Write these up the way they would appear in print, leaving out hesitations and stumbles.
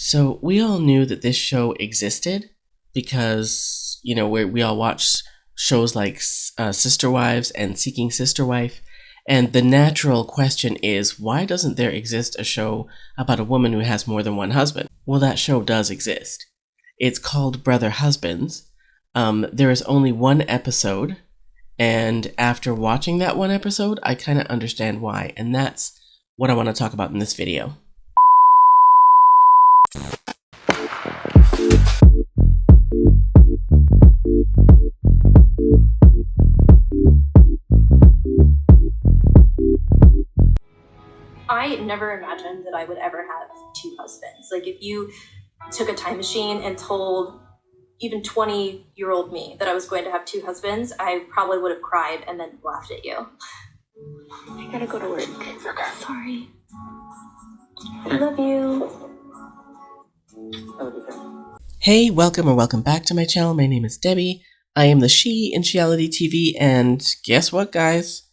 So we all knew that this show existed because, we all watch shows like Sister Wives and Seeking Sister Wife. And the natural question is, why doesn't there exist a show about a woman who has more than one husband? Well, that show does exist. It's called Brother Husbands. There is only one episode. And after watching that one episode, I kind of understand why. And that's what I want to talk about in this video. I never imagined that I would ever have two husbands. Like, if you took a time machine and told even 20-year-old me that I was going to have two husbands, I probably would have cried and then laughed at you. I gotta go to work. Okay. Sorry. I love you. Hey, welcome or welcome back to my channel. My name is Debbie. I am the She in Sheality TV, and guess what, guys?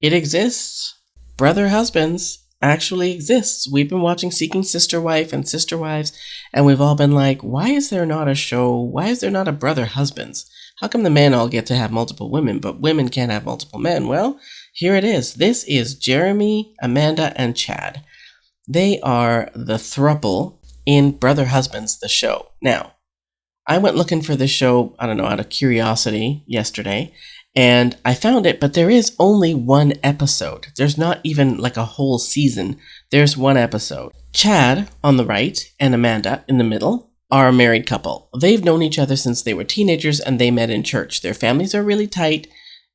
It exists. Brother Husbands actually exists. We've been watching Seeking Sister Wife and Sister Wives, and we've all been like, why is there not a show? Why is there not a Brother Husbands? How come the men all get to have multiple women, but women can't have multiple men? Well, here it is. This is Jeremy, Amanda, and Chad. They are the throuple in Brother Husbands, the show. Now, I went looking for this show, I don't know, out of curiosity yesterday, and I found it, but there is only one episode. There's not even like a whole season. There's one episode. Chad on the right and Amanda in the middle are a married couple. They've known each other since they were teenagers, and they met in church. Their families are really tight.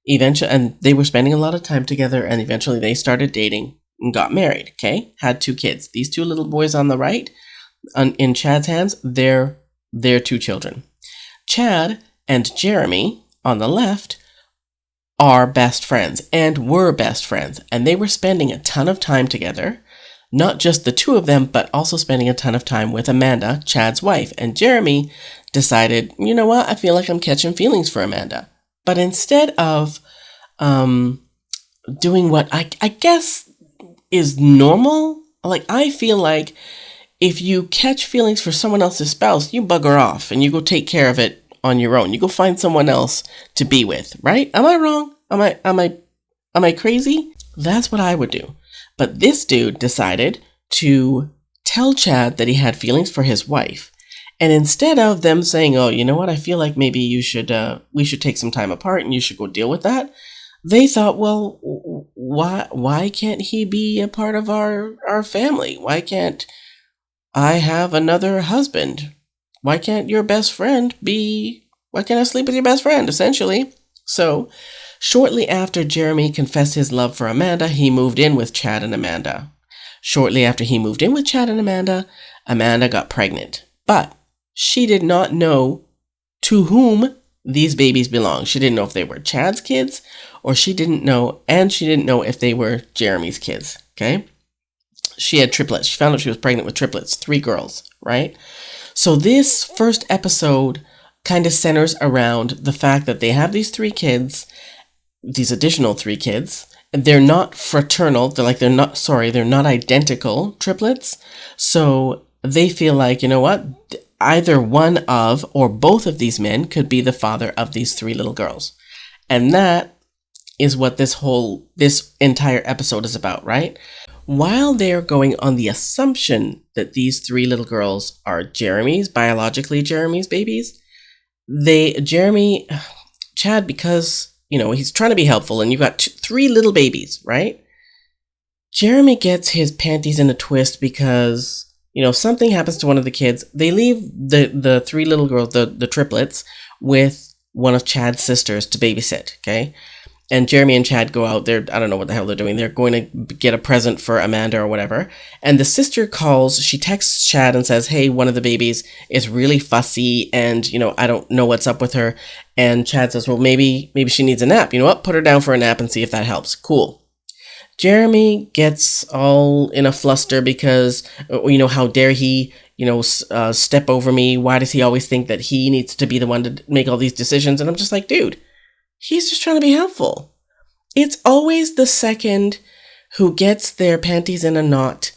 Eventually, and they were spending a lot of time together, and eventually they started dating and got married, okay? Had two kids. These two little boys on the right, in Chad's hands, they're their two children. Chad and Jeremy on the left are best friends and were best friends, and they were spending a ton of time together, not just the two of them, but also spending a ton of time with Amanda, Chad's wife. And Jeremy decided, you know what, I feel like I'm catching feelings for Amanda. But instead of doing what I guess is normal, like, I feel like if you catch feelings for someone else's spouse, you bugger off and you go take care of it on your own. You go find someone else to be with, right? Am I wrong? Am I crazy? That's what I would do. But this dude decided to tell Chad that he had feelings for his wife. And instead of them saying, oh, you know what, I feel like maybe we should take some time apart and you should go deal with that, they thought, well, why can't he be a part of our family? Why can't I have another husband? Why can't I sleep with your best friend, essentially? So, shortly after Jeremy confessed his love for Amanda, he moved in with Chad and Amanda. Shortly after he moved in with Chad and Amanda, Amanda got pregnant. But she did not know to whom these babies belonged. She didn't know if they were Chad's kids, or she didn't know if they were Jeremy's kids, okay? She had triplets. She found out she was pregnant with triplets, 3 girls, right? So this first episode kind of centers around the fact that they have these 3 kids, these additional 3 kids, and they're not fraternal. They're not identical triplets. So they feel like, you know what? Either one of or both of these men could be the father of these 3 little girls. And that is what this entire episode is about, right? While they're going on the assumption that these 3 little girls are biologically Jeremy's babies, Chad, because, he's trying to be helpful, and you've got 3 little babies, right? Jeremy gets his panties in a twist because, something happens to one of the kids. They leave the 3 little girls, the triplets, with one of Chad's sisters to babysit, okay? And Jeremy and Chad go out there. I don't know what the hell they're doing. They're going to get a present for Amanda or whatever. And the sister she texts Chad and says, hey, one of the babies is really fussy and, I don't know what's up with her. And Chad says, well, maybe she needs a nap. You know what? Put her down for a nap and see if that helps. Cool. Jeremy gets all in a fluster because, how dare he, step over me? Why does he always think that he needs to be the one to make all these decisions? And I'm just like, dude, he's just trying to be helpful. It's always the second who gets their panties in a knot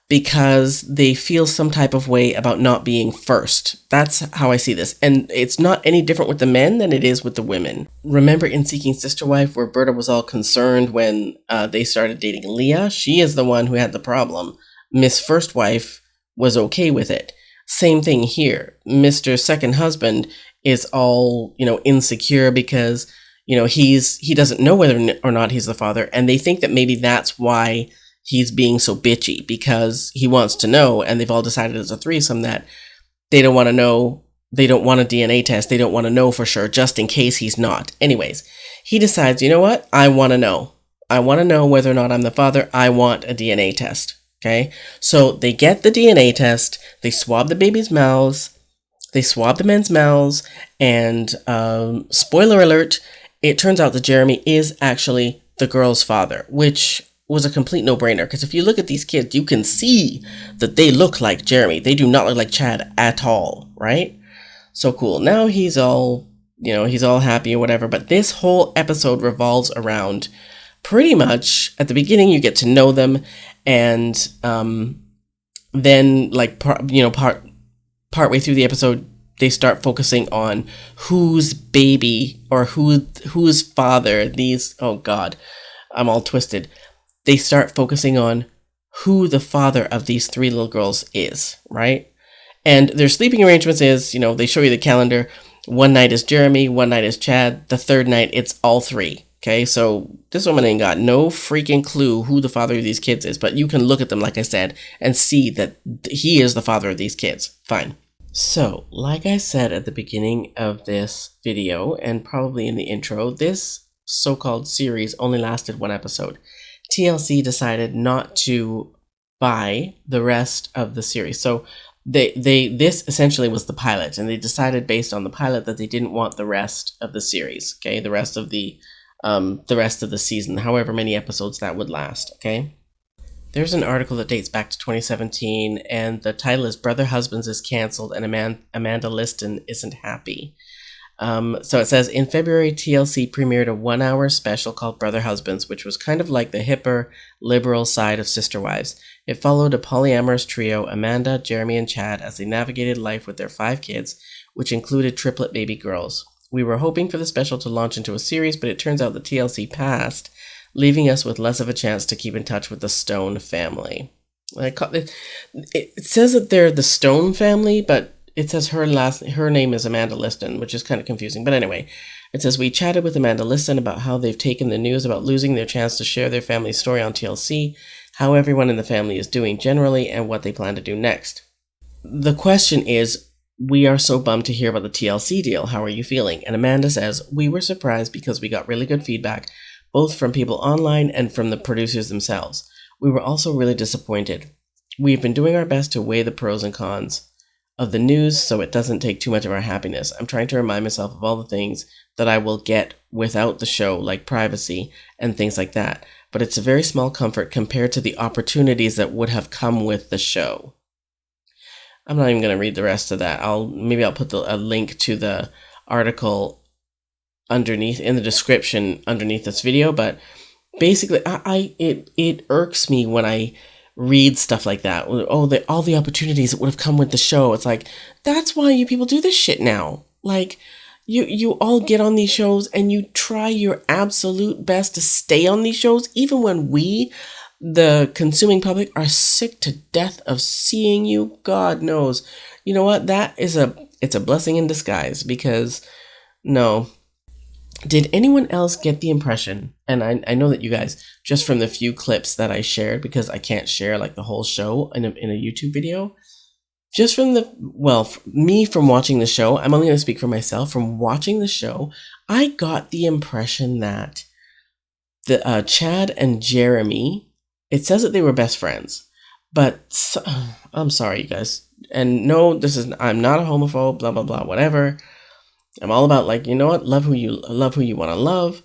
because they feel some type of way about not being first. That's how I see this. And it's not any different with the men than it is with the women. Remember in Seeking Sister Wife where Berta was all concerned when they started dating Leah? She is the one who had the problem. Miss First Wife was okay with it. Same thing here. Mr. Second Husband is all, insecure because, he doesn't know whether or not he's the father. And they think that maybe that's why he's being so bitchy, because he wants to know, and they've all decided as a threesome that they don't want to know, they don't want a DNA test, they don't want to know for sure, just in case he's not. Anyways, he decides, you know what, I want to know. I want to know whether or not I'm the father. I want a DNA test, okay? So they get the DNA test, they swab the baby's mouths, they swab the men's mouths, and spoiler alert, it turns out that Jeremy is actually the girl's father, which was a complete no-brainer, because if you look at these kids, you can see that they look like Jeremy. They do not look like Chad at all, right? So cool. Now he's all, he's all happy or whatever, but this whole episode revolves around pretty much, at the beginning, you get to know them, and then, partway through the episode, they start focusing on whose baby or whose father these, oh God, I'm all twisted. They start focusing on who the father of these three little girls is, right? And their sleeping arrangements is, they show you the calendar. One night is Jeremy, one night is Chad. The third night, it's all three, okay? So this woman ain't got no freaking clue who the father of these kids is, but you can look at them, like I said, and see that he is the father of these kids. Fine. So, like I said at the beginning of this video, and probably in the intro, this so-called series only lasted one episode. TLC decided not to buy the rest of the series. So this essentially was the pilot, and they decided based on the pilot that they didn't want the rest of the series, okay? The rest of the season, however many episodes that would last, okay? There's an article that dates back to 2017, and the title is Brother Husbands is Cancelled and Amanda Liston Isn't Happy. So it says, in February, TLC premiered a 1-hour special called Brother Husbands, which was kind of like the hipper, liberal side of Sister Wives. It followed a polyamorous trio, Amanda, Jeremy, and Chad, as they navigated life with their 5 kids, which included triplet baby girls. We were hoping for the special to launch into a series, but it turns out that TLC passed, leaving us with less of a chance to keep in touch with the Stone family. It says that they're the Stone family, but it says her name is Amanda Liston, which is kind of confusing. But anyway, it says, we chatted with Amanda Liston about how they've taken the news about losing their chance to share their family's story on TLC, how everyone in the family is doing generally, and what they plan to do next. The question is, we are so bummed to hear about the TLC deal. How are you feeling? And Amanda says, we were surprised because we got really good feedback, both from people online and from the producers themselves. We were also really disappointed. We've been doing our best to weigh the pros and cons of the news so it doesn't take too much of our happiness. I'm trying to remind myself of all the things that I will get without the show, like privacy and things like that. But it's a very small comfort compared to the opportunities that would have come with the show. I'm not even going to read the rest of that. I'll put a link to the article underneath in the description underneath this video, but basically it irks me when I read stuff like that. All the opportunities that would have come with the show. It's like, that's why you people do this shit now. Like, you all get on these shows and you try your absolute best to stay on these shows, even when we, the consuming public, are sick to death of seeing you. God knows. You know what? It's a blessing in disguise, because no. Did anyone else get the impression, and I know that you guys, just from the few clips that I shared, because I can't share like the whole show in a YouTube video, just from me from watching the show, I'm only going to speak for myself, from watching the show, I got the impression that the Chad and Jeremy, it says that they were best friends, but I'm sorry, you guys, and no, I'm not a homophobe, blah, blah, blah, whatever. I'm all about, like, you know what? Love who you want to love.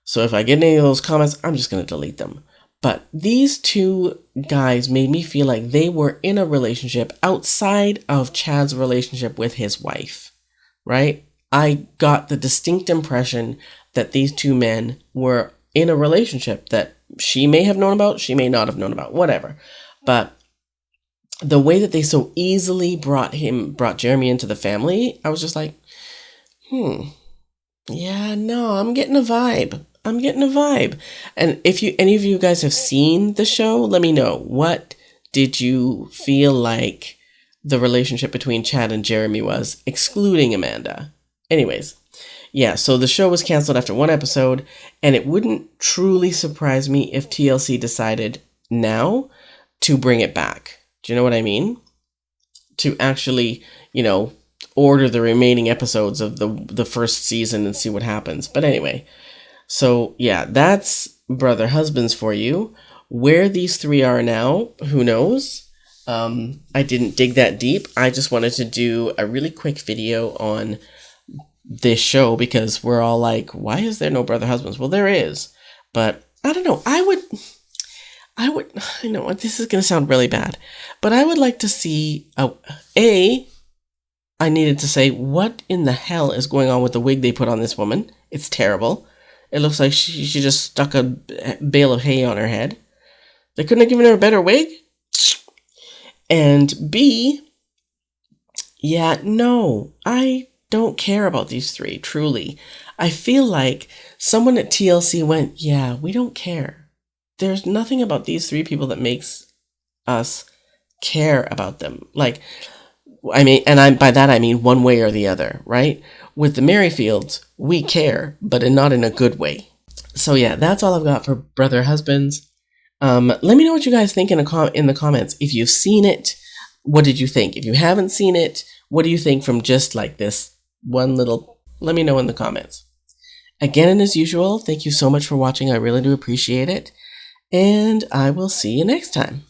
So if I get any of those comments, I'm just going to delete them. But these two guys made me feel like they were in a relationship outside of Chad's relationship with his wife, right? I got the distinct impression that these two men were in a relationship that she may have known about, she may not have known about, whatever. But the way that they so easily brought Jeremy into the family, I was just like, yeah, no, I'm getting a vibe. I'm getting a vibe. And if any of you guys have seen the show, let me know. What did you feel like the relationship between Chad and Jeremy was, excluding Amanda? Anyways, yeah, so the show was canceled after one episode, and it wouldn't truly surprise me if TLC decided now to bring it back. Do you know what I mean? To actually, order the remaining episodes of the first season and see what happens. But anyway, so yeah, that's Brother Husbands for you. Where these three are now, who knows? I didn't dig that deep. I just wanted to do a really quick video on this show because we're all like, why is there no Brother Husbands? Well, there is, but I don't know. I know this is going to sound really bad, but I would like to see I needed to say, what in the hell is going on with the wig they put on this woman? It's terrible. It looks like she just stuck a bale of hay on her head. They couldn't have given her a better wig? And B, yeah, no, I don't care about these three, truly. I feel like someone at TLC went, yeah, we don't care. There's nothing about these three people that makes us care about them. Like, I mean, and by that I mean one way or the other, right? With the Merrifields, we care, but not in a good way. So yeah, that's all I've got for Brother Husbands. Let me know what you guys think in the comments. If you've seen it, what did you think? If you haven't seen it, what do you think from just like this one little? Let me know in the comments. Again, and as usual, thank you so much for watching. I really do appreciate it. And I will see you next time.